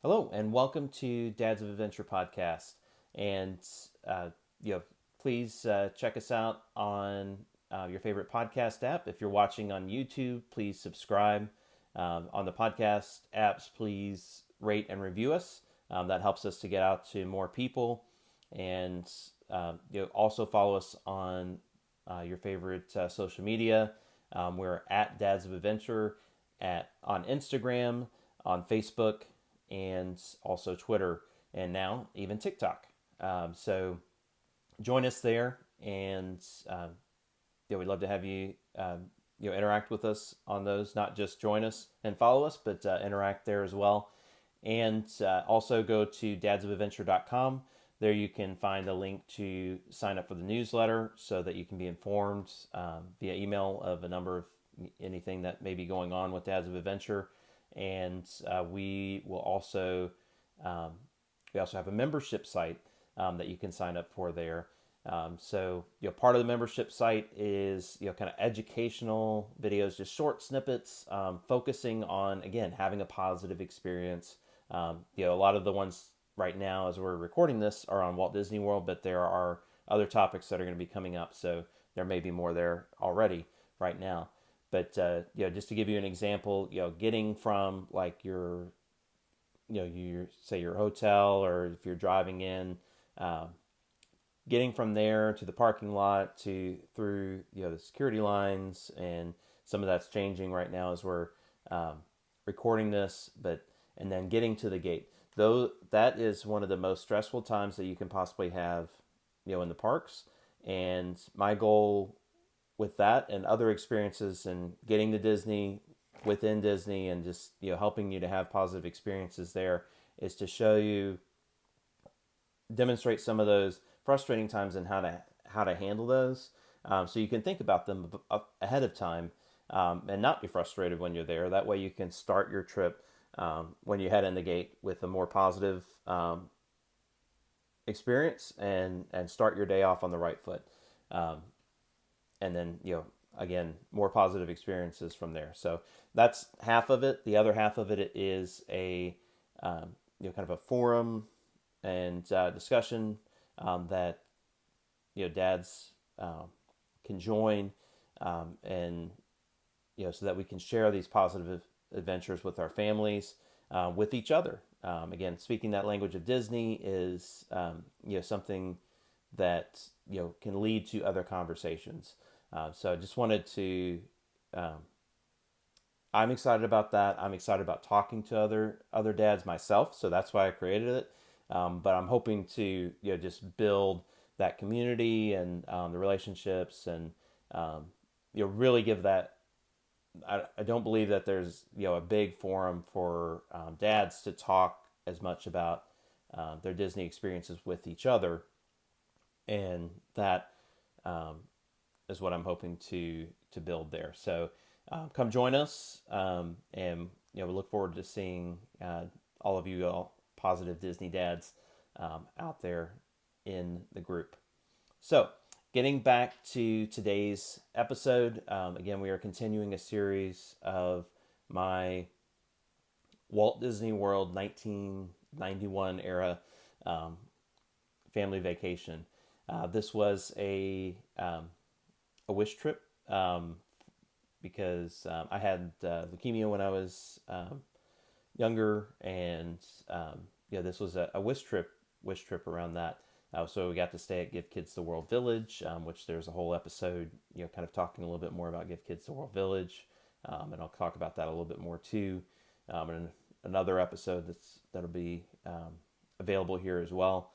Hello, and welcome to Dads of Adventure podcast. And uh, you know, please check us out on your favorite podcast app. If you're watching on YouTube, please subscribe. On the podcast apps, please rate and review us. That helps us to get out to more people. And also follow us on your favorite social media. We're at Dads of Adventure on Instagram, on Facebook, and also Twitter, and now even TikTok. So join us there, and we'd love to have you interact with us on those. Not just join us and follow us, but interact there as well. And also go to dadsofadventure.com. There you can find a link to sign up for the newsletter so that you can be informed via email of a number of anything that may be going on with Dads of Adventure. And um, we also have a membership site that you can sign up for there. Part of the membership site is kind of educational videos, just short snippets, focusing on again having a positive experience. A lot of the ones right now, as we're recording this, are on Walt Disney World, but there are other topics that are going to be coming up, so there may be more there already right now. But just to give you an example, getting from like your hotel, or if you're driving in, um, getting from there to the parking lot to through the security lines, and some of that's changing right now as we're um, recording this, but and then getting to the gate. Though that is one of the most stressful times that you can possibly have, in the parks. And my goal with that and other experiences and getting to Disney, within Disney, and just helping you to have positive experiences there, is to show you, demonstrate some of those frustrating times and how to handle those, so you can think about them ahead of time, and not be frustrated when you're there. That way you can start your trip, when you head in the gate, with a more positive experience, and start your day off on the right foot. Um, and then again, more positive experiences from there. So that's half of it. The other half of it is a kind of a forum and discussion, that dads can join, and so that we can share these positive adventures with our families, with each other. Again, speaking that language of Disney is something that can lead to other conversations. So I just wanted to. Um, I'm excited about that. I'm excited about talking to other dads myself. So that's why I created it. But I'm hoping to just build that community, and the relationships, and really give that. I don't believe that there's a big forum for dads to talk as much about their Disney experiences with each other, and that um, is what I'm hoping to build there. So come join us, and we look forward to seeing all of you, all positive Disney dads, out there in the group. So, getting back to today's episode, again, we are continuing a series of my Walt Disney World 1991 era family vacation. This was a wish trip, because I had leukemia when I was younger, and this was a wish trip around that. So we got to stay at Give Kids the World Village, which there's a whole episode, kind of talking a little bit more about Give Kids the World Village, and I'll talk about that a little bit more too, in another episode that'll be available here as well.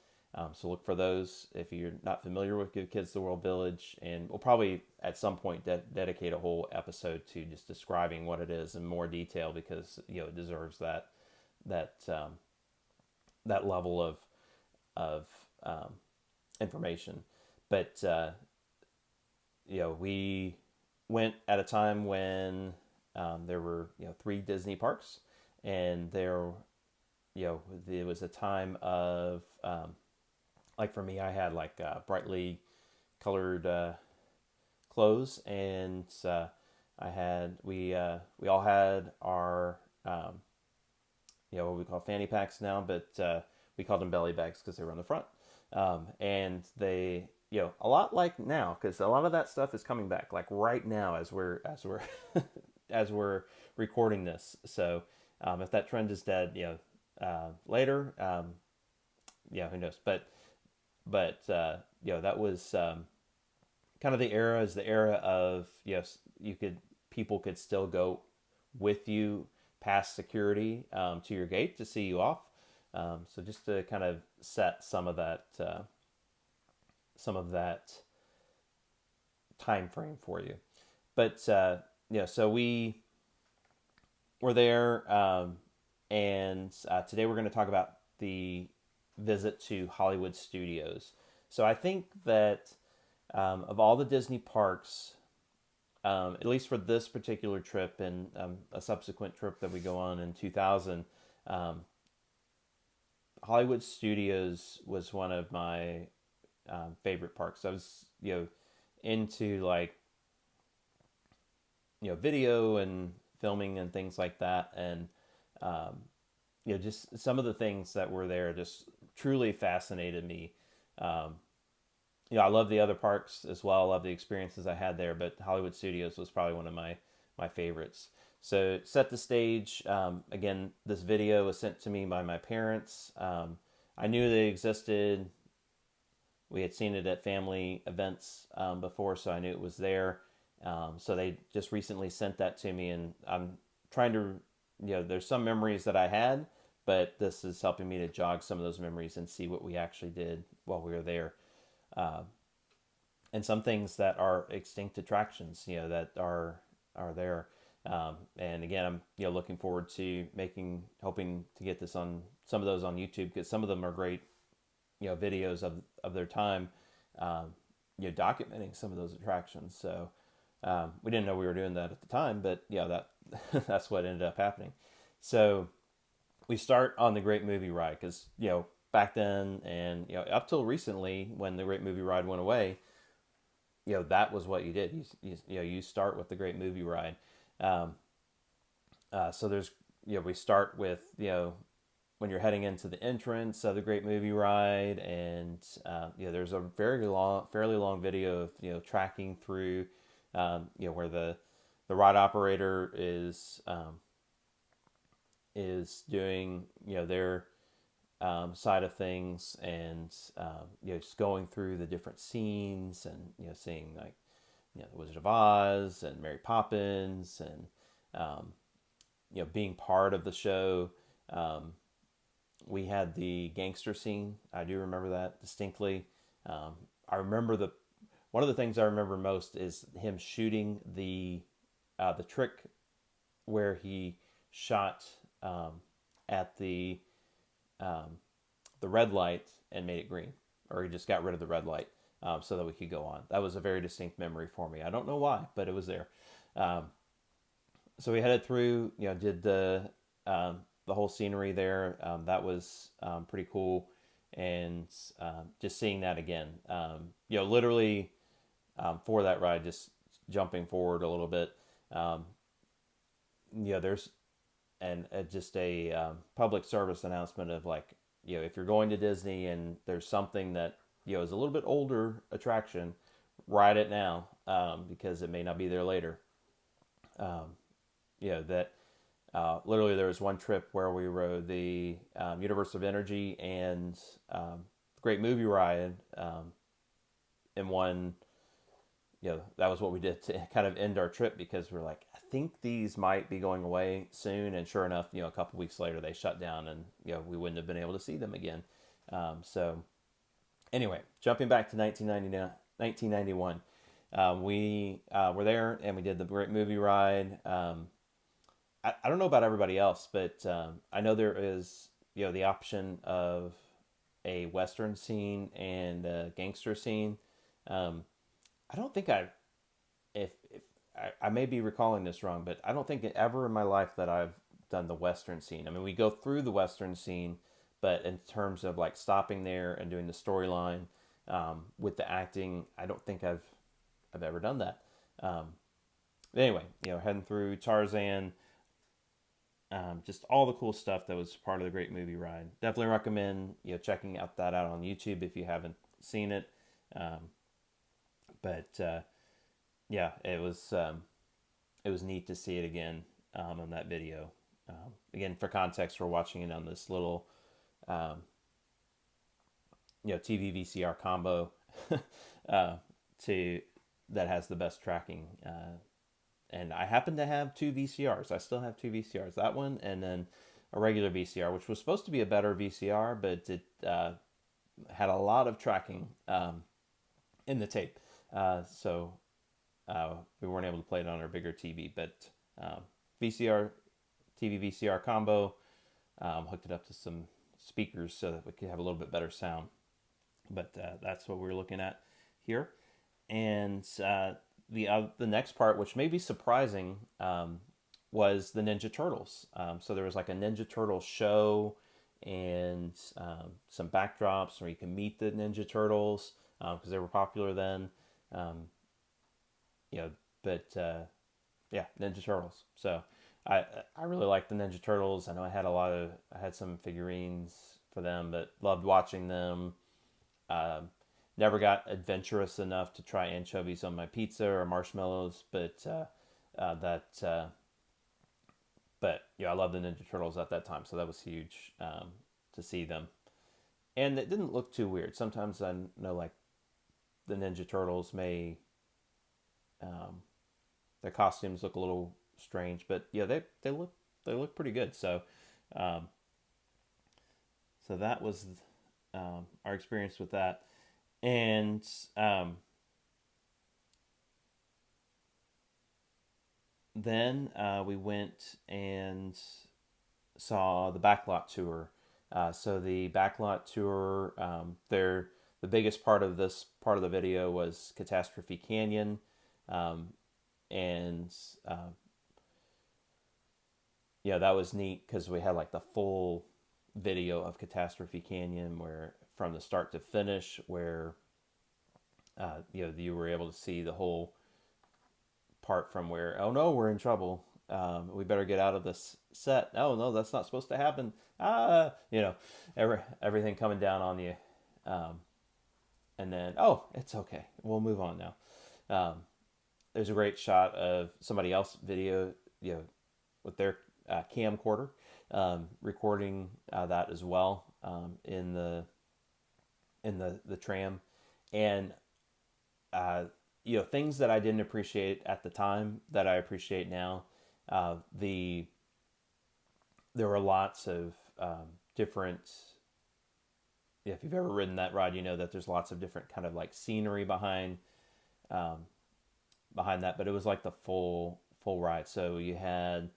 So look for those if you're not familiar with Give Kids the World Village, and we'll probably at some point dedicate a whole episode to just describing what it is in more detail, because it deserves that that level of information. But we went at a time when there were three Disney parks, and there was a time of like for me, I had like brightly colored clothes, and we all had our what we call fanny packs now, but we called them belly bags because they were on the front. And they, a lot like now, because a lot of that stuff is coming back, like right now as we're as we're recording this. So if that trend is dead, later, who knows? But that was kind of the era is the era of people could still go with you past security to your gate to see you off. So just to kind of set some of that time frame for you. But so we were there, and today we're going to talk about the visit to Hollywood Studios. So I think that of all the Disney parks, at least for this particular trip and a subsequent trip that we go on in 2000, Hollywood Studios was one of my favorite parks. I was, into like, video and filming and things like that. And, just some of the things that were there just truly fascinated me. I love the other parks as well. I love the experiences I had there, but Hollywood Studios was probably one of my favorites. So set the stage. Again, this video was sent to me by my parents. I knew they existed. We had seen it at family events before, so I knew it was there. So they just recently sent that to me, and I'm trying to, there's some memories that I had, but this is helping me to jog some of those memories and see what we actually did while we were there. And some things that are extinct attractions, that are there. And again, I'm looking forward to hoping to get this on some of those on YouTube, because some of them are great, videos of their time, documenting some of those attractions. So we didn't know we were doing that at the time, but that that's what ended up happening. So we start on the Great Movie Ride, because back then and up till recently, when the Great Movie Ride went away, that was what you did. You start with the Great Movie Ride. So there's we start with when you're heading into the entrance of the Great Movie Ride, and there's a fairly long video of tracking through where the ride operator is doing their side of things, and just going through the different scenes, and seeing like the Wizard of Oz and Mary Poppins, and being part of the show. We had the gangster scene. I do remember that distinctly. I remember one of the things I remember most is him shooting the trick where he shot at the red light and made it green, or he just got rid of the red light so that we could go on. That was a very distinct memory for me. I don't know why, but it was there. So we headed through, did the whole scenery there. That was pretty cool, and just seeing that again, literally for that ride, just jumping forward a little bit. There's just a public service announcement of like, if you're going to Disney and there's something that is a little bit older attraction, ride it now, because it may not be there later. Literally there was one trip where we rode the Universe of Energy and Great Movie Ride in one. That was what we did to kind of end our trip, because we're like, I think these might be going away soon. And sure enough, a couple weeks later they shut down, and we wouldn't have been able to see them again. So anyway, jumping back to 1991, we were there and we did the Great Movie Ride. I don't know about everybody else, but I know there is the option of a Western scene and a gangster scene. I don't think if I may be recalling this wrong, but I don't think ever in my life that I've done the Western scene. I mean, we go through the Western scene, but in terms of like stopping there and doing the storyline with the acting, I don't think I've ever done that. Anyway, heading through Tarzan, just all the cool stuff that was part of the great movie ride. Definitely recommend checking that out on YouTube if you haven't seen it. But yeah, it was neat to see it again on that video. Again, for context, we're watching it on this little um, TV VCR combo uh, to that has the best tracking. And I happen to have two VCRs. I still have two VCRs. That one and then a regular VCR, which was supposed to be a better VCR, but it had a lot of tracking in the tape. So we weren't able to play it on our bigger TV. But VCR, TV VCR combo, hooked it up to some speakers so that we could have a little bit better sound. But that's what we're looking at here. And the next part, which may be surprising, was the Ninja Turtles. So there was like a Ninja Turtle show and some backdrops where you can meet the Ninja Turtles because they were popular then. But yeah, Ninja Turtles. So I really liked the Ninja Turtles. I know I had some figurines for them, but loved watching them. Never got adventurous enough to try anchovies on my pizza or marshmallows, but I loved the Ninja Turtles at that time, so that was huge to see them. And it didn't look too weird. Sometimes I know like the Ninja Turtles may their costumes look a little strange, but yeah, they look pretty good. So so that was our experience with that. And then we went and saw the Backlot Tour. So the Backlot Tour, the biggest part of this part of the video was Catastrophe Canyon, and yeah, that was neat because we had like the full video of Catastrophe Canyon, where from the start to finish, where you were able to see the whole part from where, oh no, we're in trouble. We better get out of this set. Oh no, that's not supposed to happen. Everything coming down on you, and then it's okay. We'll move on now. There's a great shot of somebody else video, with their camcorder, recording that as well in the tram, and things that I didn't appreciate at the time that I appreciate now. There were lots of different. If you've ever ridden that ride, you know that there's lots of different kind of like scenery behind that, but it was like the full ride. So you had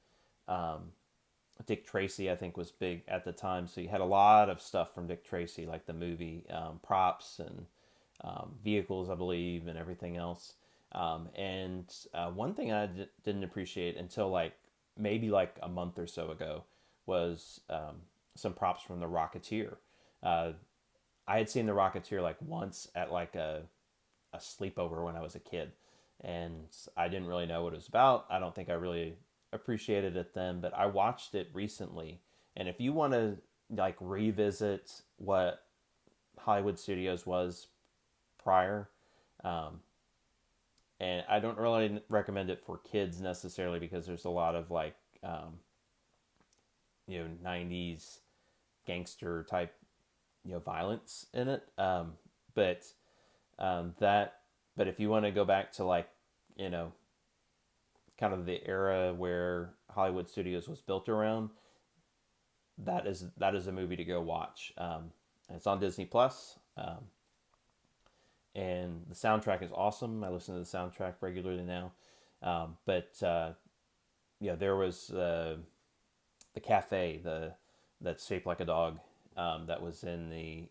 Dick Tracy, I think, was big at the time. So you had a lot of stuff from Dick Tracy, like the movie, props and vehicles, I believe, and everything else. And one thing I didn't appreciate until like maybe like a month or so ago was some props from the Rocketeer. I had seen the Rocketeer like once at like a sleepover when I was a kid, and I didn't really know what it was about. I don't think I really appreciated it then, but I watched it recently. And if you want to like revisit what Hollywood Studios was prior, and I don't really recommend it for kids necessarily because there's a lot of like 90s gangster type violence in it, but if you want to go back to like kind of the era where Hollywood Studios was built around, that is a movie to go watch. It's on Disney Plus, and the soundtrack is awesome. I listen to the soundtrack regularly now, there was the cafe that's shaped like a dog, that was in the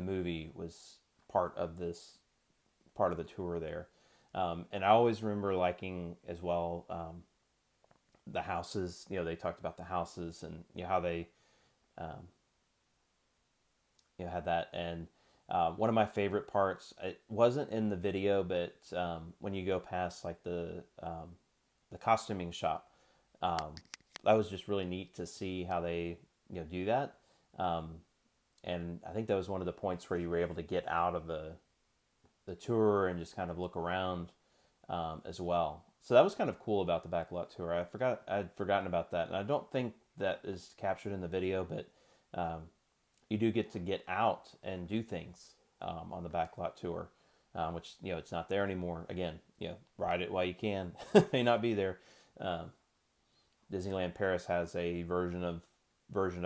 movie, was part of the tour there. And I always remember liking as well the houses. They talked about the houses and how they had that. And one of my favorite parts, it wasn't in the video, but when you go past like the costuming shop, that was just really neat to see how they do that. And I think that was one of the points where you were able to get out of the tour and just kind of look around as well. So that was kind of cool about the Backlot Tour. I'd forgotten about that, and I don't think that is captured in the video, but you do get out and do things on the Backlot Tour, which it's not there anymore. Again, ride it while you can. May not be there. Disneyland Paris has a version of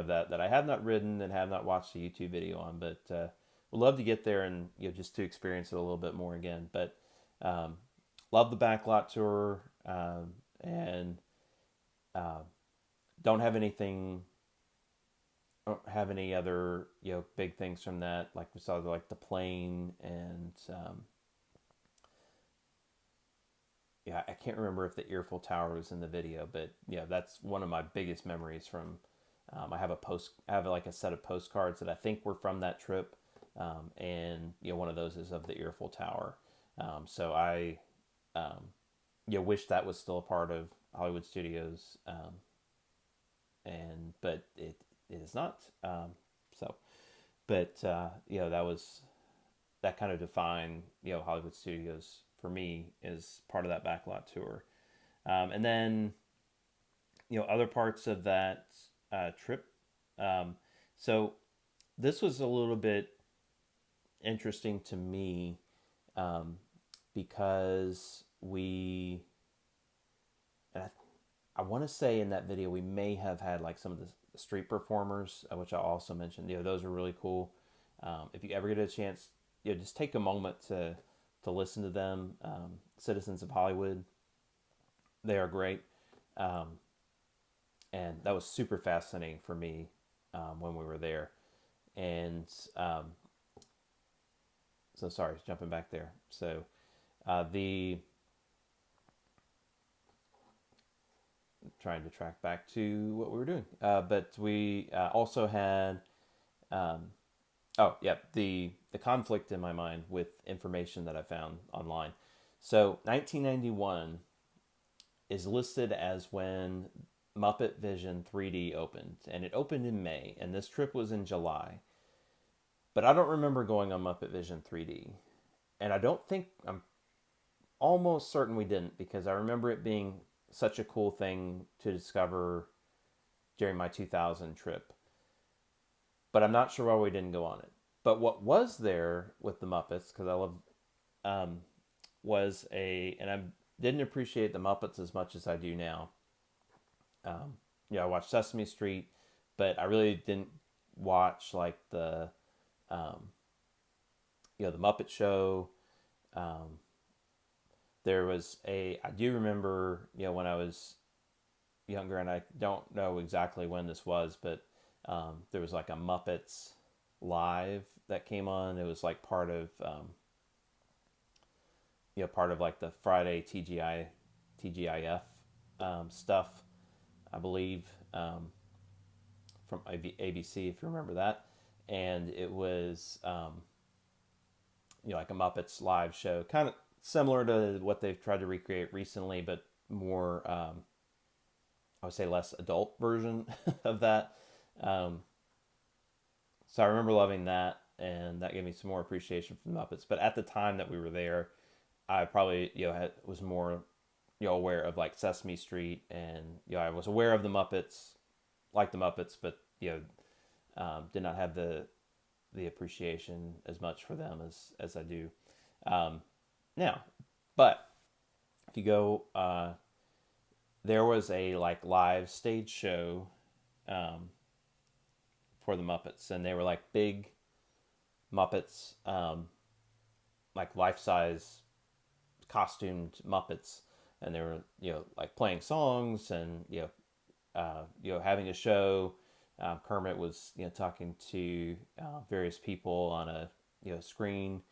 that I have not ridden and have not watched a YouTube video on, but would love to get there and just to experience it a little bit more again. But love the Backlot Tour, and don't have any other big things from that. Like we saw like the plane, and I can't remember if the Earful Tower was in the video, but that's one of my biggest memories from. I have like a set of postcards that I think were from that trip, and one of those is of the Earful Tower. So I wish that was still a part of Hollywood Studios, but it is not. That kind of defined Hollywood Studios for me is part of that Backlot Tour, and then other parts of that trip. So this was a little bit interesting to me, because I want to say in that video we may have had like some of the street performers, which I also mentioned. Those are really cool. If you ever get a chance, just take a moment to listen to them. Citizens of Hollywood, they are great. And that was super fascinating for me when we were there. And so sorry, jumping back there. So trying to track back to what we were doing. But we also had, the conflict in my mind with information that I found online. So 1991 is listed as when Muppet Vision 3D opened, and it opened in May, and this trip was in July. But I don't remember going on Muppet Vision 3D, and I'm almost certain we didn't, because I remember it being such a cool thing to discover during my 2000 trip. But I'm not sure why we didn't go on it. But what was there with the Muppets, because I love, and I didn't appreciate the Muppets as much as I do now. I watched Sesame Street, but I really didn't watch like the Muppet Show. I do remember, when I was younger, and I don't know exactly when this was, but there was like a Muppets Live that came on. It was like part of like the Friday TGIF stuff, I believe, from ABC, if you remember that. And it was, like a Muppets live show, kind of similar to what they've tried to recreate recently, but more, I would say less adult version of that. So I remember loving that, and that gave me some more appreciation for the Muppets. But at the time that we were there, I probably, was more, aware of like Sesame Street, and, I was aware of the Muppets, like the Muppets, but, did not have the appreciation as much for them as I do now. But if you go, there was a like live stage show for the Muppets, and they were like big Muppets, like life-size costumed Muppets, and they were like playing songs and having a show. Kermit was talking to various people on a screen,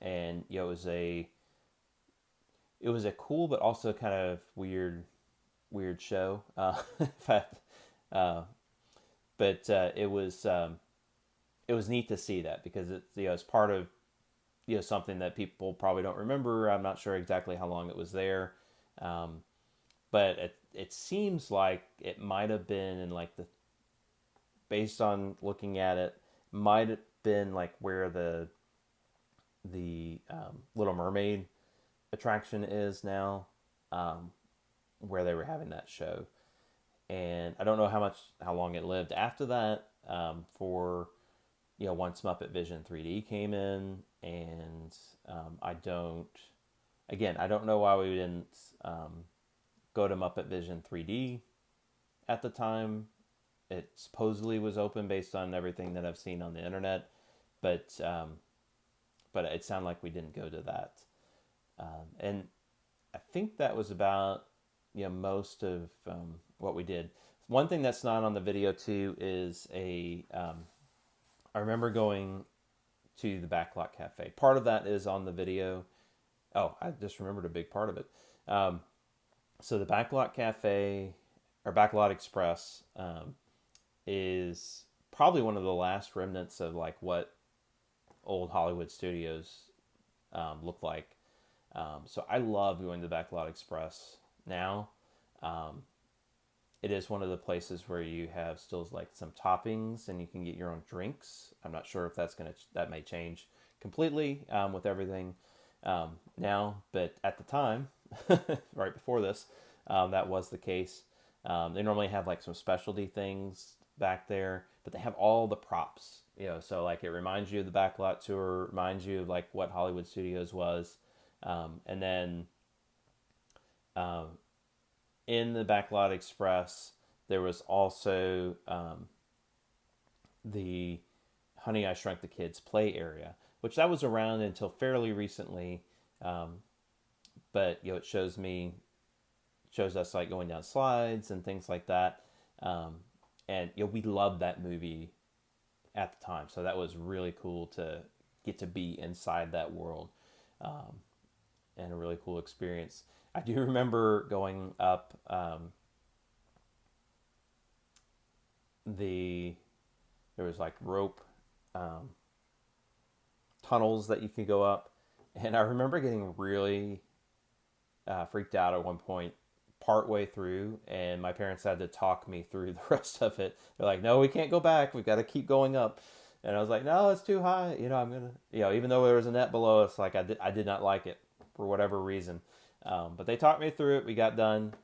and it was a cool but also kind of weird show. In fact, but it was neat to see that, because it's part of something that people probably don't remember. I'm not sure exactly how long it was there, but it seems like it might have been in like based on looking at it, might have been like where the Little Mermaid attraction is now, where they were having that show. And I don't know how long it lived after that. For once Muppet Vision 3D came in, and I don't know why we didn't go to Muppet Vision 3D at the time. It supposedly was open based on everything that I've seen on the internet, but it sounded like we didn't go to that. And I think that was about most of what we did. One thing that's not on the video too is I remember going to the Backlot Cafe. Part of that is on the video. Oh, I just remembered a big part of it. So the Backlot Cafe, or Backlot Express, is probably one of the last remnants of like what old Hollywood studios look like. So I love going to the Backlot Express now. It is one of the places where you have still like some toppings and you can get your own drinks. I'm not sure if that may change completely with everything now, but at the time, right before this, that was the case. They normally have like some specialty things back there, but they have all the props, so like it reminds you of the Backlot Tour, reminds you of like what Hollywood Studios was. And then in the Backlot Express, there was also the Honey, I Shrunk the Kids play area, which that was around until fairly recently. But it shows us like going down slides and things like that. And we loved that movie at the time, so that was really cool to get to be inside that world, and a really cool experience. I do remember going up there was like rope tunnels that you could go up, and I remember getting really freaked out at one point part way through, and my parents had to talk me through the rest of it. They're like, no, we can't go back, we've got to keep going up. And I was like, no, it's too high, I'm gonna, even though there was a net below us, like I did not like it for whatever reason. But they talked me through it. We got done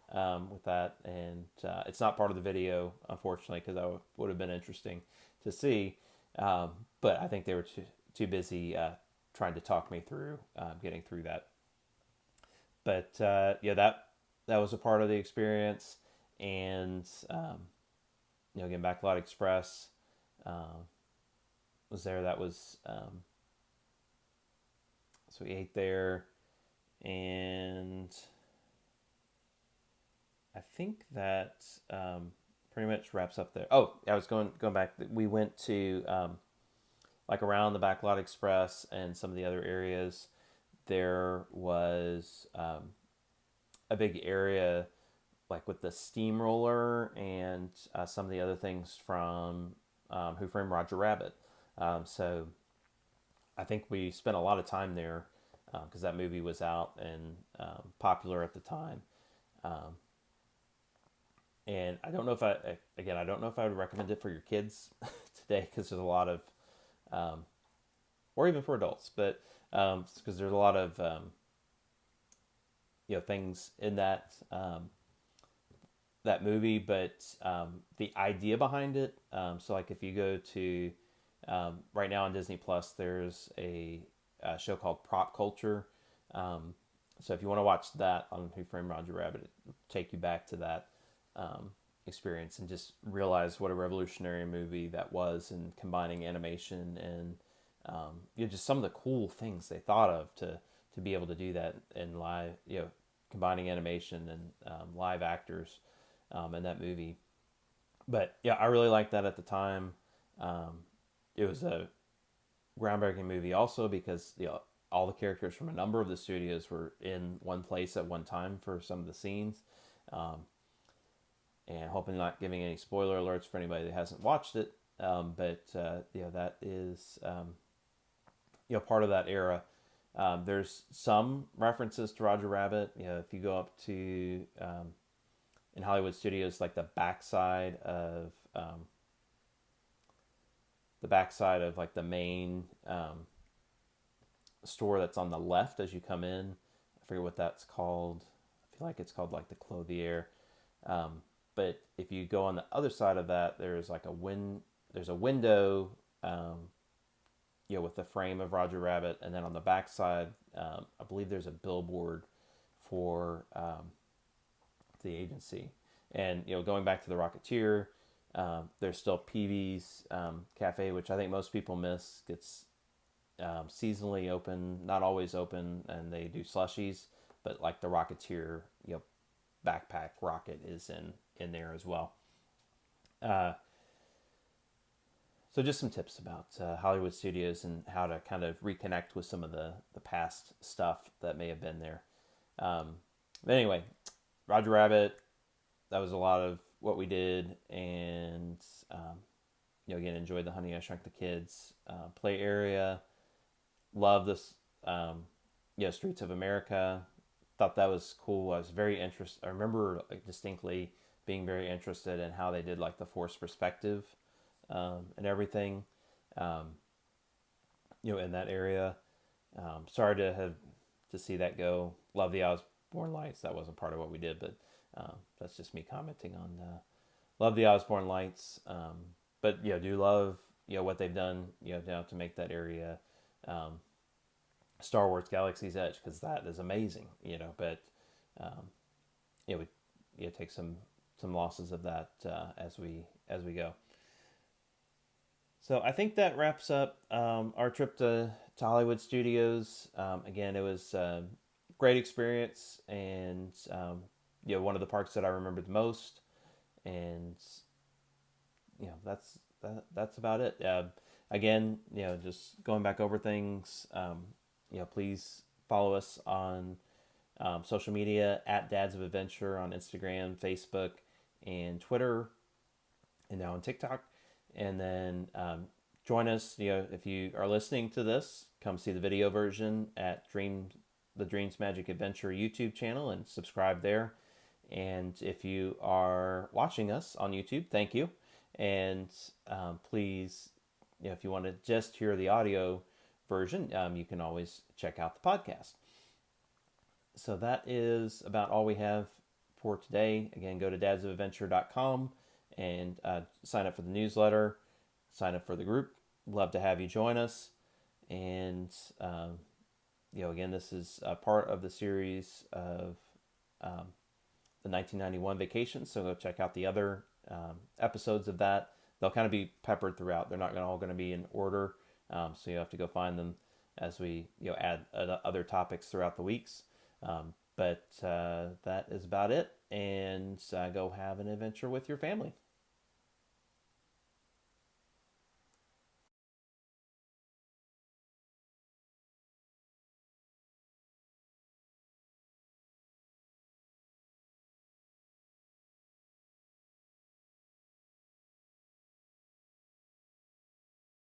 with that, and it's not part of the video, unfortunately, because that would have been interesting to see. But I think they were too busy trying to talk me through getting through that. But that was a part of the experience, and again, Backlot Express was there. That was so we ate there. And I think that pretty much wraps up there. Oh, I was going back. We went to like around the Backlot Express and some of the other areas. There was a big area like with the steamroller and some of the other things from Who Framed Roger Rabbit. So I think we spent a lot of time there, because that movie was out and popular at the time. And I don't know if I would recommend it for your kids today, because there's a lot of, or even for adults, but because there's a lot of, things in that that movie, but the idea behind it. So like if you go to right now on Disney Plus, there's a show called Prop Culture. So if you want to watch that on Who Framed Roger Rabbit, it will take you back to that experience and just realize what a revolutionary movie that was, and combining animation and just some of the cool things they thought of to be able to do that in live, combining animation and live actors in that movie. But yeah, I really liked that at the time. It was a groundbreaking movie also because all the characters from a number of the studios were in one place at one time for some of the scenes, and hoping not giving any spoiler alerts for anybody that hasn't watched it, but that is part of that era. There's some references to Roger Rabbit. If you go up to in Hollywood Studios, like the backside of like the main store that's on the left as you come in. I forget what that's called. I feel like it's called like the Clothier. But if you go on the other side of that, there's like there's a window, with the frame of Roger Rabbit, and then on the back side, I believe there's a billboard for the agency. And going back to the Rocketeer, there's still Peavy's Cafe, which I think most people miss. It's seasonally open, not always open, and they do slushies. But like the Rocketeer, backpack rocket is in there as well. So just some tips about Hollywood Studios and how to kind of reconnect with some of the past stuff that may have been there. But anyway, Roger Rabbit, that was a lot of what we did. And, again, enjoyed the Honey, I Shrunk the Kids play area. Love this, Streets of America. Thought that was cool. I was very interested. I remember distinctly being very interested in how they did like the forced perspective and everything, in that area. Sorry to see that go. Love the Osborne Lights. That wasn't part of what we did, but that's just me commenting on. Love the Osborne Lights, but do love what they've done now to make that area Star Wars Galaxy's Edge, because that is amazing. But we take some losses of that as we go. So I think that wraps up our trip to Hollywood Studios. Again, it was a great experience, and one of the parks that I remembered the most. And that's about it. Again, just going back over things. Please follow us on social media at Dads of Adventure on Instagram, Facebook, and Twitter, and now on TikTok. And then join us, if you are listening to this, come see the video version at the DreamsMagicAdventure YouTube channel and subscribe there. And if you are watching us on YouTube, thank you. And please, if you want to just hear the audio version, you can always check out the podcast. So that is about all we have for today. Again, go to dadsofadventure.com and sign up for the newsletter, sign up for the group. Love to have you join us. And, again, this is a part of the series of the 1991 vacation. So go check out the other episodes of that. They'll kind of be peppered throughout. They're not all going to be in order. So you have to go find them as we add other topics throughout the weeks. But that is about it. And go have an adventure with your family.